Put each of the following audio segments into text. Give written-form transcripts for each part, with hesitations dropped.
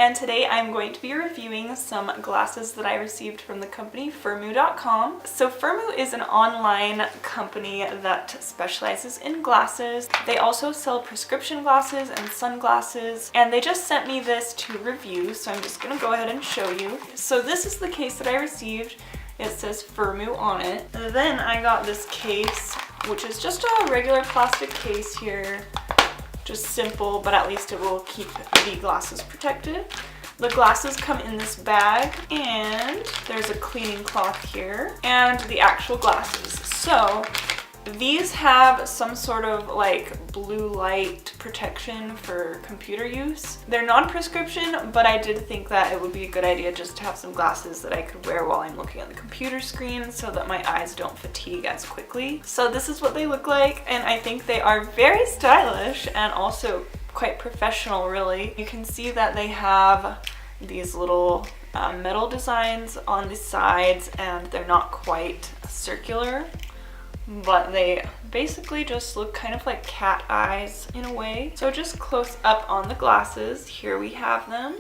and today I'm going to be reviewing some glasses that I received from the company Firmoo.com. So Firmoo is an online company that specializes in glasses. They also sell prescription glasses and sunglasses, and they just sent me this to review, so I'm just gonna go ahead and show you. So this is the case that I received. It says Firmoo on it. And then I got this case, which is just a regular plastic case here. Just simple, but at least it will keep the glasses protected. The glasses come in this bag, and there's a cleaning cloth here, and the actual glasses. So these have some sort of like blue light protection for computer use. They're non-prescription, but I did think that it would be a good idea just to have some glasses that I could wear while I'm looking at the computer screen so that my eyes don't fatigue as quickly. So this is what they look like, and I think they are very stylish and also quite professional, really. You can see that they have these little metal designs on the sides, and they're not quite circular, but they basically just look kind of like cat eyes in a way. So just close up on the glasses, here we have them.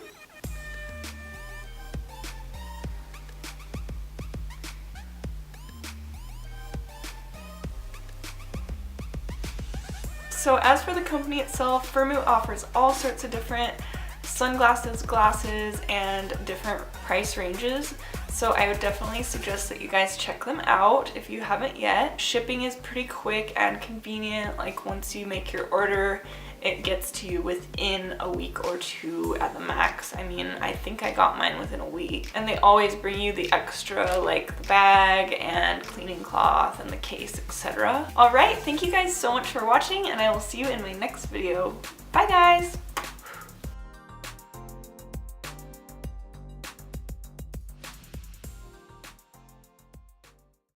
So as for the company itself, Firmoo offers all sorts of different sunglasses, glasses, and different price ranges. So I would definitely suggest that you guys check them out if you haven't yet. Shipping is pretty quick and convenient. Like once you make your order, it gets to you within a week or two at the max. I mean, I think I got mine within a week. And they always bring you the extra, like the bag and cleaning cloth and the case, etc. All right, thank you guys so much for watching, and I will see you in my next video. Bye guys!